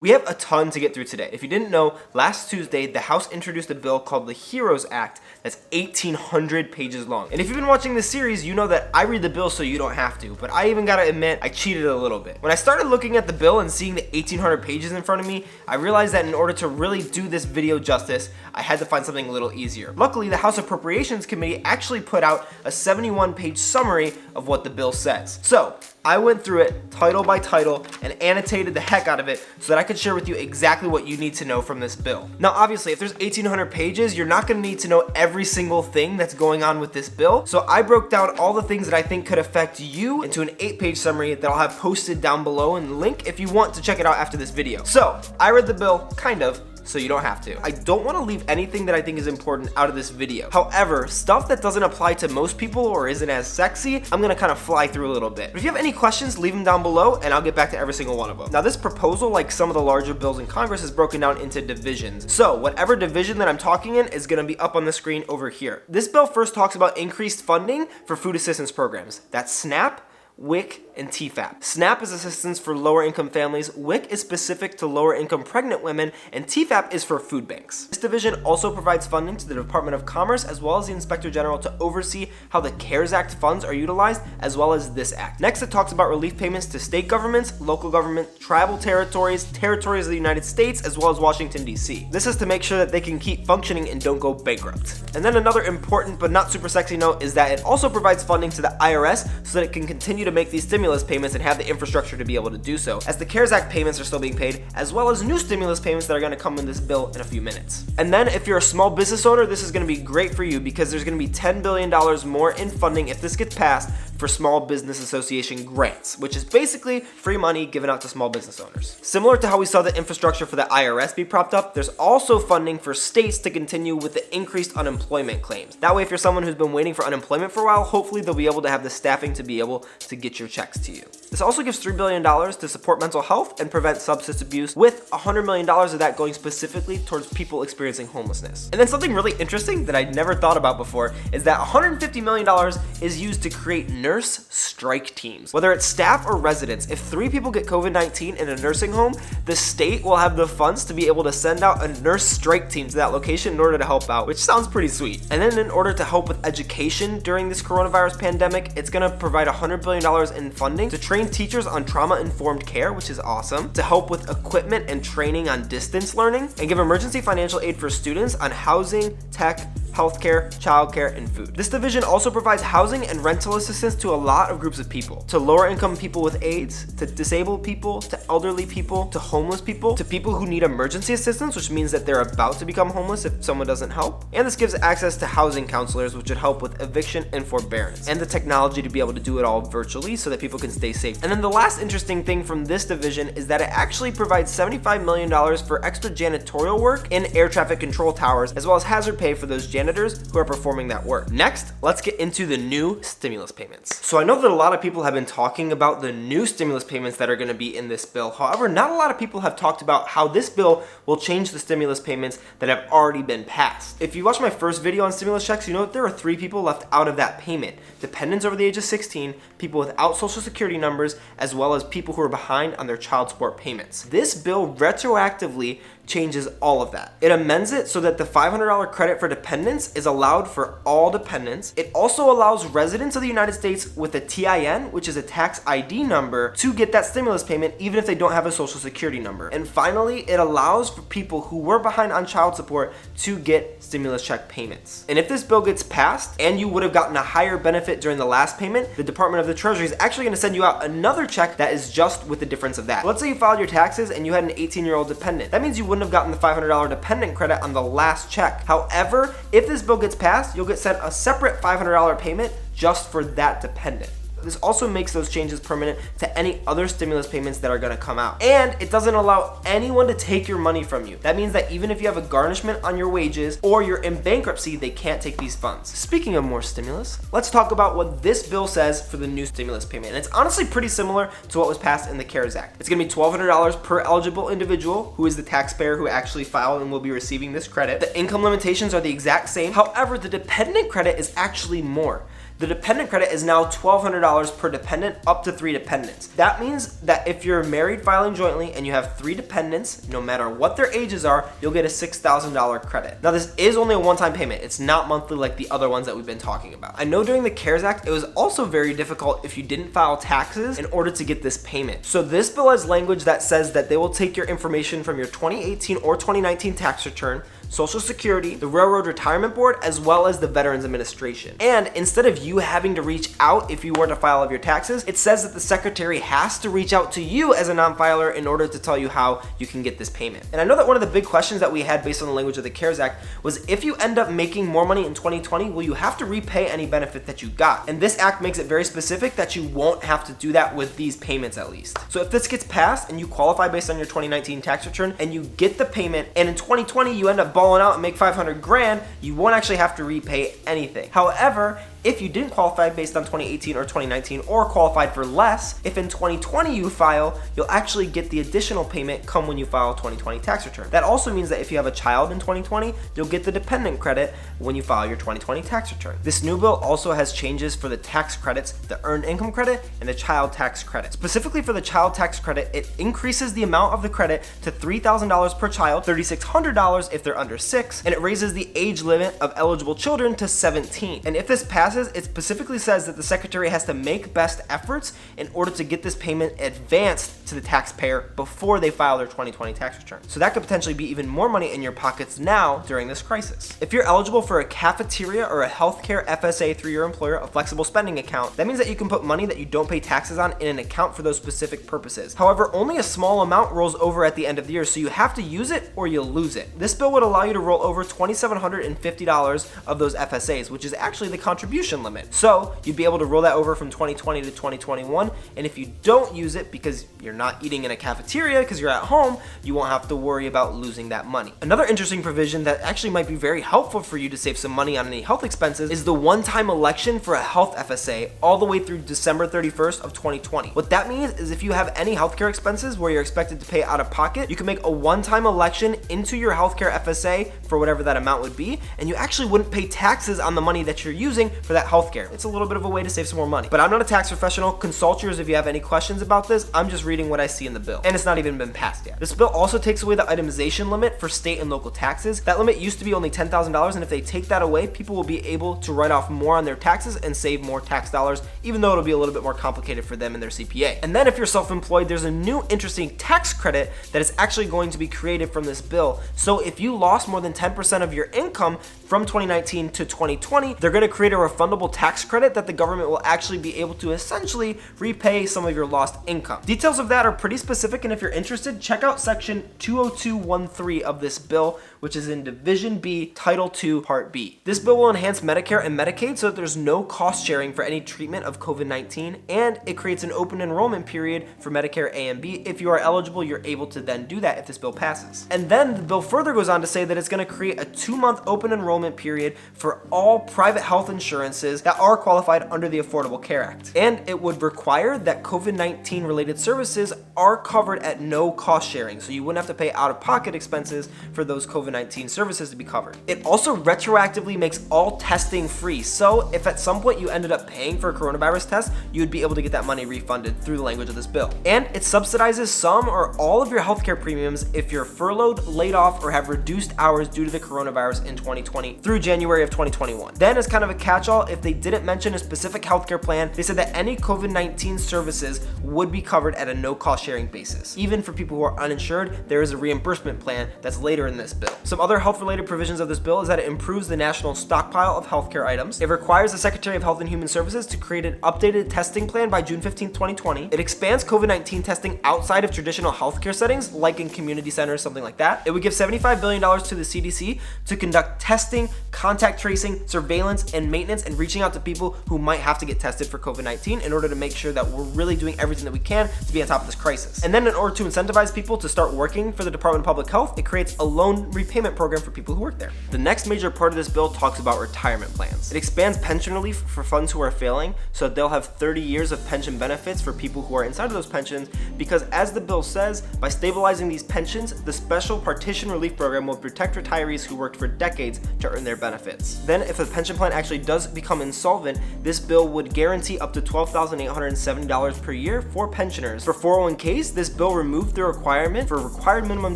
We have a ton to get through today. If you didn't know, last Tuesday, the House introduced a bill called the HEROES Act that's 1,800 pages long. And if you've been watching this series, you know that I read the bill so you don't have to, but I even gotta admit, I cheated a little bit. When I started looking at the bill and seeing the 1,800 pages in front of me, I realized that in order to really do this video justice, I had to find something a little easier. Luckily, the House Appropriations Committee actually put out a 71-page summary of what the bill says. So, I went through it title by title and annotated the heck out of it so that I could share with you exactly what you need to know from this bill. Now obviously if there's 1,800 pages, you're not going to need to know every single thing that's going on with this bill, so I broke down all the things that I think could affect you into an 8-page summary that I'll have posted down below in the link if you want to check it out after this video. So I read the bill, kind of, so you don't have to. I don't want to leave anything that I think is important out of this video. However, stuff that doesn't apply to most people or isn't as sexy, I'm gonna kind of fly through a little bit. But if you have any questions, leave them down below and I'll get back to every single one of them. Now this proposal, like some of the larger bills in Congress, is broken down into divisions. So whatever division that I'm talking in is gonna be up on the screen over here. This bill first talks about increased funding for food assistance programs. That's SNAP, WIC, and TFAP. SNAP is assistance for lower income families, WIC is specific to lower income pregnant women, and TFAP is for food banks. This division also provides funding to the Department of Commerce as well as the Inspector General to oversee how the CARES Act funds are utilized, as well as this act. Next, it talks about relief payments to state governments, local government, tribal territories, territories of the United States, as well as Washington, D.C. This is to make sure that they can keep functioning and don't go bankrupt. And then another important but not super sexy note is that it also provides funding to the IRS so that it can continue to make these stimulus payments and have the infrastructure to be able to do so, as the CARES Act payments are still being paid, as well as new stimulus payments that are going to come in this bill in a few minutes. And then if you're a small business owner, this is going to be great for you because there's going to be $10 billion more in funding if this gets passed for Small Business Association grants, which is basically free money given out to small business owners. Similar to how we saw the infrastructure for the IRS be propped up, there's also funding for states to continue with the increased unemployment claims. That way, if you're someone who's been waiting for unemployment for a while, hopefully they'll be able to have the staffing to be able to get your checks to you. This also gives $3 billion to support mental health and prevent substance abuse, with $100 million of that going specifically towards people experiencing homelessness. And then something really interesting that I'd never thought about before is that $150 million is used to create nurse strike teams. Whether it's staff or residents, if 3 people get COVID-19 in a nursing home, the state will have the funds to be able to send out a nurse strike team to that location in order to help out, which sounds pretty sweet. And then in order to help with education during this coronavirus pandemic, it's going to provide $100 billion in funding to train teachers on trauma-informed care, which is awesome, to help with equipment and training on distance learning, and give emergency financial aid for students on housing, tech, healthcare, childcare, and food. This division also provides housing and rental assistance to a lot of groups of people, to lower income people with AIDS, to disabled people, to elderly people, to homeless people, to people who need emergency assistance, which means that they're about to become homeless if someone doesn't help. And this gives access to housing counselors, which would help with eviction and forbearance, and the technology to be able to do it all virtually so that people can stay safe. And then the last interesting thing from this division is that it actually provides $75 million for extra janitorial work in air traffic control towers, as well as hazard pay for those janitors who are performing that work. Next, let's get into the new stimulus payments. So I know that a lot of people have been talking about the new stimulus payments that are going to be in this bill. However, not a lot of people have talked about how this bill will change the stimulus payments that have already been passed. If you watched my first video on stimulus checks, you know that there are 3 people left out of that payment: dependents over the age of 16, people without social security numbers, as well as people who are behind on their child support payments. This bill retroactively changes all of that. It amends it so that the $500 credit for dependents is allowed for all dependents. It also allows residents of the United States with a TIN, which is a tax ID number, to get that stimulus payment even if they don't have a social security number. And finally, it allows for people who were behind on child support to get stimulus check payments. And if this bill gets passed and you would have gotten a higher benefit during the last payment, the Department of the Treasury is actually going to send you out another check that is just with the difference of that. Let's say you filed your taxes and you had an 18-year-old dependent. That means you wouldn't have gotten the $500 dependent credit on the last check. However, if this bill gets passed, you'll get sent a separate $500 payment just for that dependent. This also makes those changes permanent to any other stimulus payments that are going to come out. And it doesn't allow anyone to take your money from you. That means that even if you have a garnishment on your wages or you're in bankruptcy, they can't take these funds. Speaking of more stimulus, let's talk about what this bill says for the new stimulus payment. And it's honestly pretty similar to what was passed in the CARES Act. It's going to be $1,200 per eligible individual who is the taxpayer who actually filed and will be receiving this credit. The income limitations are the exact same. However, the dependent credit is actually more. The dependent credit is now $1,200 per dependent up to 3 dependents. That means that if you're married filing jointly and you have 3 dependents, no matter what their ages are, you'll get a $6,000 credit. Now this is only a one-time payment. It's not monthly like the other ones that we've been talking about. I know during the CARES Act, it was also very difficult if you didn't file taxes in order to get this payment. So this bill has language that says that they will take your information from your 2018 or 2019 tax return, Social Security, the Railroad Retirement Board, as well as the Veterans Administration. And instead of you having to reach out if you were to file of your taxes, it says that the secretary has to reach out to you as a non-filer in order to tell you how you can get this payment. And I know that one of the big questions that we had based on the language of the CARES Act was, if you end up making more money in 2020, will you have to repay any benefit that you got? And this act makes it very specific that you won't have to do that with these payments at least. So if this gets passed and you qualify based on your 2019 tax return and you get the payment, and in 2020 you end up balling out and make 500 grand, you won't actually have to repay anything. However, if you didn't qualify based on 2018 or 2019 or qualified for less, if in 2020 you file, you'll actually get the additional payment come when you file a 2020 tax return. That also means that if you have a child in 2020, you'll get the dependent credit when you file your 2020 tax return. This new bill also has changes for the tax credits, the earned income credit, and the child tax credit. Specifically for the child tax credit, it increases the amount of the credit to $3,000 per child, $3,600 if they're under 6, and it raises the age limit of eligible children to 17. And if this passes, it specifically says that the secretary has to make best efforts in order to get this payment advanced to the taxpayer before they file their 2020 tax return. So that could potentially be even more money in your pockets now during this crisis. If you're eligible for a cafeteria or a healthcare FSA through your employer, a flexible spending account, that means that you can put money that you don't pay taxes on in an account for those specific purposes. However, only a small amount rolls over at the end of the year, so you have to use it or you'll lose it. This bill would allow you to roll over $2,750 of those FSAs, which is actually the contribution limit. So you'd be able to roll that over from 2020 to 2021, and if you don't use it because you're not eating in a cafeteria because you're at home, you won't have to worry about losing that money. Another interesting provision that actually might be very helpful for you to save some money on any health expenses is the one-time election for a health FSA all the way through December 31st of 2020. What that means is if you have any healthcare expenses where you're expected to pay out of pocket, you can make a one-time election into your healthcare FSA for whatever that amount would be, and you actually wouldn't pay taxes on the money that you're using for that healthcare. It's a little bit of a way to save some more money. But I'm not a tax professional. Consult yours if you have any questions about this. I'm just reading what I see in the bill, and it's not even been passed yet. This bill also takes away the itemization limit for state and local taxes. That limit used to be only $10,000, and if they take that away, people will be able to write off more on their taxes and save more tax dollars, even though it'll be a little bit more complicated for them and their CPA. And then if you're self-employed, there's a new interesting tax credit that is actually going to be created from this bill. So if you lost more than 10% of your income from 2019 to 2020, they're going to create a refundable tax credit that the government will actually be able to essentially repay some of your lost income. Details of that are pretty specific, and if you're interested, check out section 20213 of this bill, which is in Division B, Title 2, Part B. This bill will enhance Medicare and Medicaid so that there's no cost sharing for any treatment of COVID-19, and it creates an open enrollment period for Medicare A and B. If you are eligible, you're able to then do that if this bill passes. And then the bill further goes on to say that it's going to create a 2-month open enrollment period for all private health insurances that are qualified under the Affordable Care Act. And it would require that COVID-19 related services are covered at no cost sharing, so you wouldn't have to pay out-of-pocket expenses for those COVID-19 services to be covered. It also retroactively makes all testing free, so if at some point you ended up paying for a coronavirus test, you would be able to get that money refunded through the language of this bill. And it subsidizes some or all of your healthcare premiums if you're furloughed, laid off, or have reduced hours due to the coronavirus in 2020 through January of 2021. Then, as kind of a catch-all, if they didn't mention a specific healthcare plan, they said that any COVID-19 services would be covered at a no-cost sharing basis. Even for people who are uninsured, there is a reimbursement plan that's later in this bill. Some other health-related provisions of this bill is that it improves the national stockpile of healthcare items. It requires the Secretary of Health and Human Services to create an updated testing plan by June 15, 2020. It expands COVID-19 testing outside of traditional healthcare settings, like in community centers, something like that. It would give $75 billion to the CDC to conduct testing, contact tracing, surveillance, and maintenance, and reaching out to people who might have to get tested for COVID-19 in order to make sure that we're really doing everything that we can to be on top of this crisis. And then in order to incentivize people to start working for the Department of Public Health, it creates a loan repayment program for people who work there. The next major part of this bill talks about retirement plans. It expands pension relief for funds who are failing, so they'll have 30 years of pension benefits for people who are inside of those pensions, because as the bill says, by stabilizing these pensions, the Special Partition Relief Program will protect retirees who worked for decades to earn their benefits. Then if a pension plan actually does become insolvent, this bill would guarantee up to $12,870 per year for pensioners. For 401ks, this bill removed the requirement for required minimum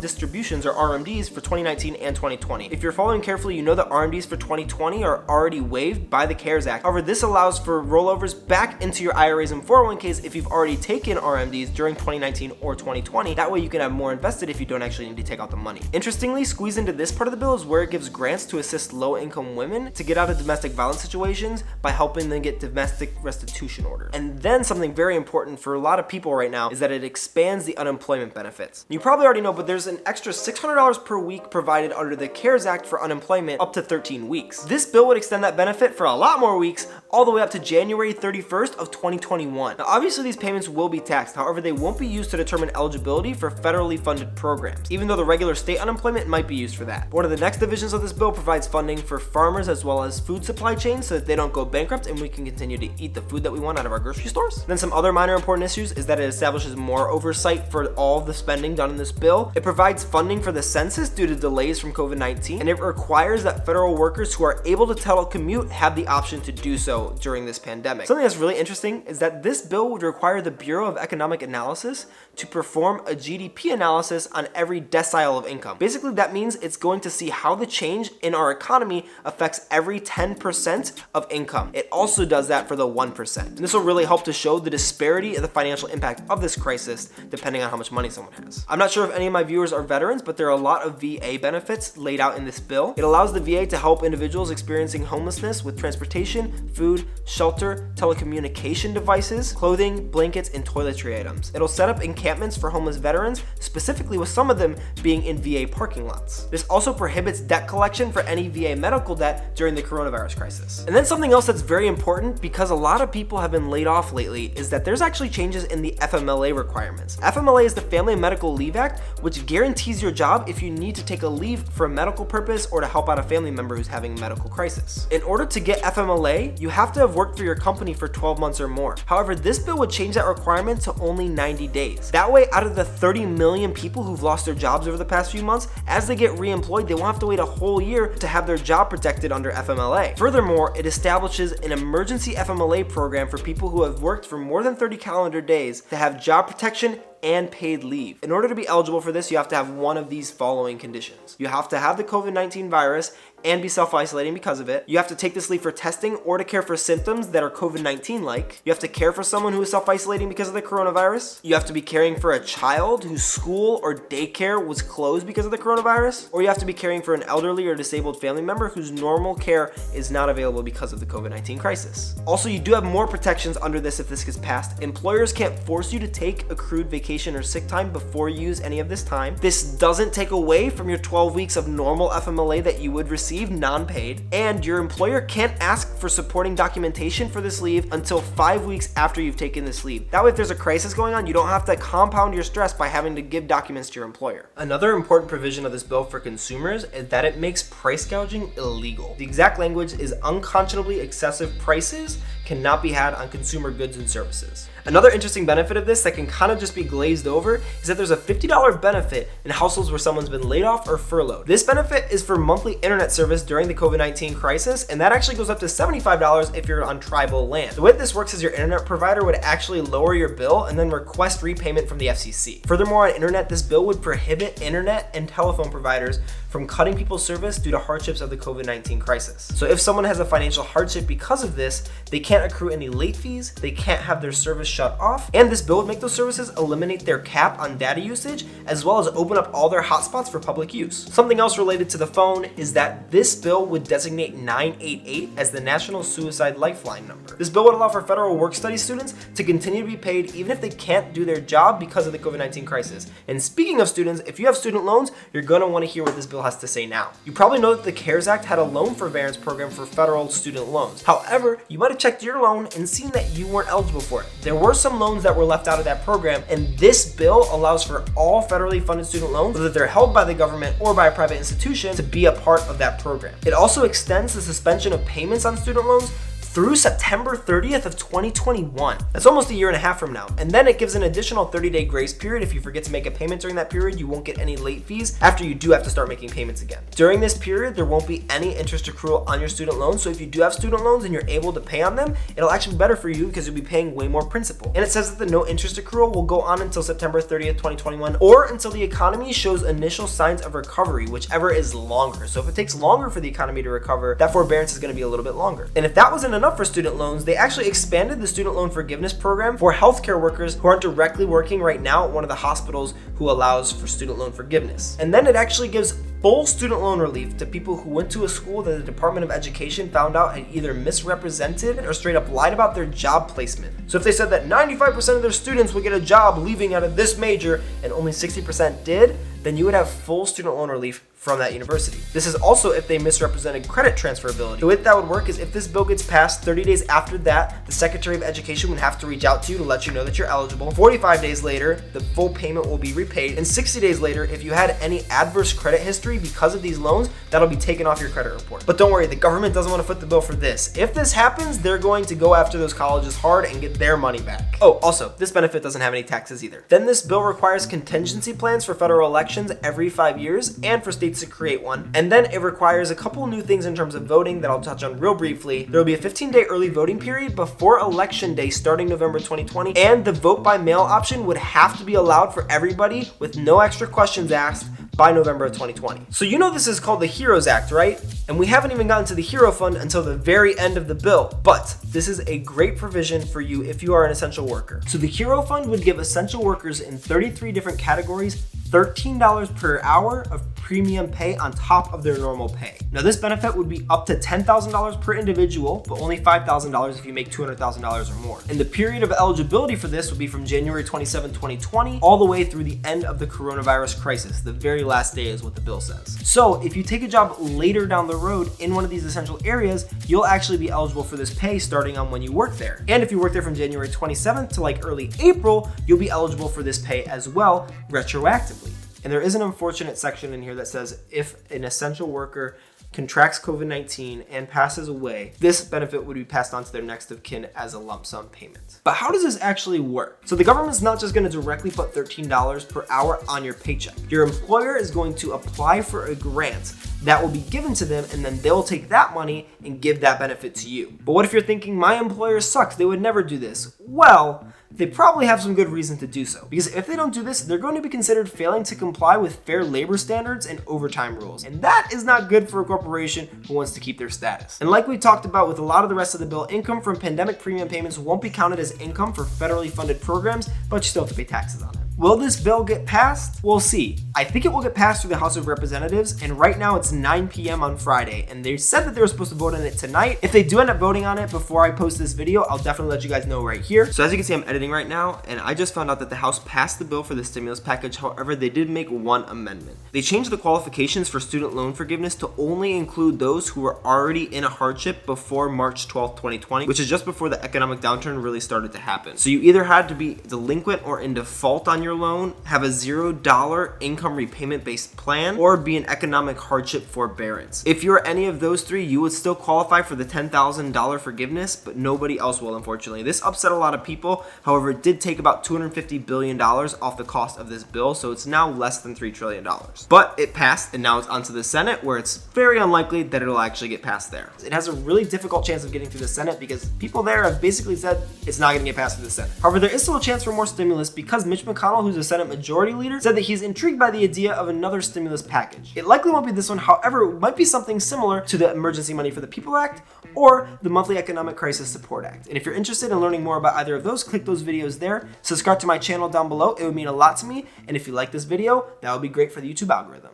distributions, or RMDs, for 2019 and 2020. If you're following carefully, you know that RMDs for 2020 are already waived by the CARES Act. However, this allows for rollovers back into your IRAs and 401ks if you've already taken RMDs during 2019 or 2020. That way you can have more invested if you don't actually need to take out the money. Interestingly, squeezed into this part of the bill is where it gives grants to assist low-income women to get out of domestic violence situations by helping them get domestic restitution orders. And then something very important for a lot of people right now is that it expands the unemployment benefits. You probably already know, but there's an extra $600 per week provided under the CARES Act for unemployment up to 13 weeks. This bill would extend that benefit for a lot more weeks, all the way up to January 31st of 2021. Now, obviously these payments will be taxed. However, they won't be used to determine eligibility for federally funded programs, even though the regular state unemployment might be used for that. One of the next divisions of this bill provides funding for farmers as well as food supply chains so that they don't go bankrupt and we can continue to eat the food that we want out of our grocery stores. Then some other minor important issues is that it establishes more oversight for all of the spending done in this bill. It provides funding for the census due to delays from COVID-19, and it requires that federal workers who are able to telecommute have the option to do so during this pandemic. Something that's really interesting is that this bill would require the Bureau of Economic Analysis to perform a GDP analysis on every decile of income. Basically, that means it's going to see how the change in our economy affects every 10% of income. It also does that for the 1%. And this will really help to show the disparity of the financial impact of this crisis depending on how much money someone has. I'm not sure if any of my viewers are veterans, but there are a lot of VA benefits laid out in this bill. It allows the VA to help individuals experiencing homelessness with transportation, food, shelter, telecommunication devices, clothing, blankets, and toiletry items. It'll set up encampments for homeless veterans, specifically with some of them being in VA parking lots. This also prohibits debt collection for any VA medical debt during the coronavirus crisis. And then something else that's very important, because a lot of people have been laid off lately, is that there's actually changes in the FMLA requirements. FMLA is the Family Medical Leave Act, which guarantees your job if you need to take a leave for a medical purpose or to help out a family member who's having a medical crisis. In order to get FMLA, you have to have worked for your company for 12 months or more. However, this bill would change that requirement to only 90 days. That way, out of the 30 million people who've lost their jobs over the past few months, as they get re-employed, they won't have to wait a whole year to have their job protected under FMLA. Furthermore, it establishes an emergency FMLA program for people who have worked for more than 30 calendar days to have job protection and paid leave. In order to be eligible for this, you have to have one of these following conditions. You have to have the COVID-19 virus and be self-isolating because of it. You have to take this leave for testing or to care for symptoms that are COVID-19 like. You have to care for someone who is self-isolating because of the coronavirus. You have to be caring for a child whose school or daycare was closed because of the coronavirus. Or you have to be caring for an elderly or disabled family member whose normal care is not available because of the COVID-19 crisis. Also, you do have more protections under this if this gets passed. Employers can't force you to take accrued vacation or sick time before you use any of this time. This doesn't take away from your 12 weeks of normal FMLA that you would receive non-paid, and your employer can't ask for supporting documentation for this leave until 5 weeks after you've taken this leave. That way, if there's a crisis going on, you don't have to compound your stress by having to give documents to your employer. Another important provision of this bill for consumers is that it makes price gouging illegal. The exact language is unconscionably excessive prices cannot be had on consumer goods and services. Another interesting benefit of this that can kind of just be glazed over is that there's a $50 benefit in households where someone's been laid off or furloughed. This benefit is for monthly internet service during the COVID-19 crisis, and that actually goes up to $75 if you're on tribal land. The way this works is your internet provider would actually lower your bill and then request repayment from the FCC. Furthermore, on internet, this bill would prohibit internet and telephone providers from cutting people's service due to hardships of the COVID-19 crisis. So if someone has a financial hardship because of this, they can't accrue any late fees, they can't have their service shut off, and this bill would make those services eliminate their cap on data usage, as well as open up all their hotspots for public use. Something else related to the phone is that this bill would designate 988 as the National Suicide Lifeline number. This bill would allow for federal work-study students to continue to be paid even if they can't do their job because of the COVID-19 crisis. And speaking of students, if you have student loans, you're gonna wanna hear what this bill has to say now. You probably know that the CARES Act had a loan forbearance program for federal student loans. However, you might have checked your loan and seen that you weren't eligible for it. There were some loans that were left out of that program, and this bill allows for all federally funded student loans, whether they're held by the government or by a private institution, to be a part of that program. It also extends the suspension of payments on student loans through September 30th of 2021. That's almost a year and a half from now. And then it gives an additional 30-day grace period. If you forget to make a payment during that period, you won't get any late fees after you do have to start making payments again. During this period, there won't be any interest accrual on your student loans. So if you do have student loans and you're able to pay on them, it'll actually be better for you because you'll be paying way more principal. And it says that the no interest accrual will go on until September 30th, 2021, or until the economy shows initial signs of recovery, whichever is longer. So if it takes longer for the economy to recover, that forbearance is going to be a little bit longer. And if that wasn't enough for student loans, they actually expanded the student loan forgiveness program for healthcare workers who aren't directly working right now at one of the hospitals who allows for student loan forgiveness. And then it actually gives full student loan relief to people who went to a school that the Department of Education found out had either misrepresented or straight up lied about their job placement. So if they said that 95% of their students would get a job leaving out of this major and only 60% did, then you would have full student loan relief from that university. This is also if they misrepresented credit transferability. The way that would work is if this bill gets passed, 30 days after that, the Secretary of Education would have to reach out to you to let you know that you're eligible. 45 days later, the full payment will be repaid. And 60 days later, if you had any adverse credit history because of these loans, that'll be taken off your credit report. But don't worry, the government doesn't want to foot the bill for this. If this happens, they're going to go after those colleges hard and get their money back. Oh, also, this benefit doesn't have any taxes either. Then this bill requires contingency plans for federal elections every 5 years and for states to create one. And then it requires a couple new things in terms of voting that I'll touch on real briefly. There will be a 15-day early voting period before election day starting November 2020, and the vote by mail option would have to be allowed for everybody with no extra questions asked by November of 2020. So you know this is called the HEROES Act, right? And we haven't even gotten to the HERO Fund until the very end of the bill. But this is a great provision for you if you are an essential worker. So the HERO Fund would give essential workers in 33 different categories $13 per hour of premium pay on top of their normal pay. Now this benefit would be up to $10,000 per individual, but only $5,000 if you make $200,000 or more. And the period of eligibility for this would be from January 27, 2020, all the way through the end of the coronavirus crisis. The very last day is what the bill says. So if you take a job later down the road in one of these essential areas, you'll actually be eligible for this pay starting on when you work there. And if you work there from January 27th to like early April, you'll be eligible for this pay as well, retroactively. And there is an unfortunate section in here that says if an essential worker contracts COVID-19 and passes away, this benefit would be passed on to their next of kin as a lump sum payment. But how does this actually work? So the government's not just going to directly put $13 per hour on your paycheck. Your employer is going to apply for a grant that will be given to them, and then they'll take that money and give that benefit to you. But what if you're thinking, my employer sucks, they would never do this? Well, they probably have some good reason to do so. Because if they don't do this, they're going to be considered failing to comply with fair labor standards and overtime rules. And that is not good for a corporation who wants to keep their status. And like we talked about with a lot of the rest of the bill, income from pandemic premium payments won't be counted as income for federally funded programs, but you still have to pay taxes on it. Will this bill get passed? We'll see. I think it will get passed through the House of Representatives, and right now it's 9 p.m. on Friday, and they said that they were supposed to vote on it tonight. If they do end up voting on it before I post this video, I'll definitely let you guys know right here. So as you can see, I'm editing right now, and I just found out that the House passed the bill for the stimulus package. However, they did make one amendment. They changed the qualifications for student loan forgiveness to only include those who were already in a hardship before March 12th, 2020, which is just before the economic downturn really started to happen. So you either had to be delinquent or in default on your loan, have a $0 income repayment based plan, or be an economic hardship forbearance. If you're any of those three, you would still qualify for the $10,000 forgiveness, but nobody else will, unfortunately. This upset a lot of people. However, it did take about $250 billion off the cost of this bill, so it's now less than $3 trillion. But it passed, and now it's onto the Senate, where it's very unlikely that it'll actually get passed there. It has a really difficult chance of getting through the Senate because people there have basically said it's not going to get passed through the Senate. However, there is still a chance for more stimulus because Mitch McConnell, who's a Senate Majority Leader, said that he's intrigued by the idea of another stimulus package. It likely won't be this one, however, it might be something similar to the Emergency Money for the People Act or the Monthly Economic Crisis Support Act. And if you're interested in learning more about either of those, click those videos there. Subscribe to my channel down below. It would mean a lot to me. And if you like this video, that would be great for the YouTube algorithm.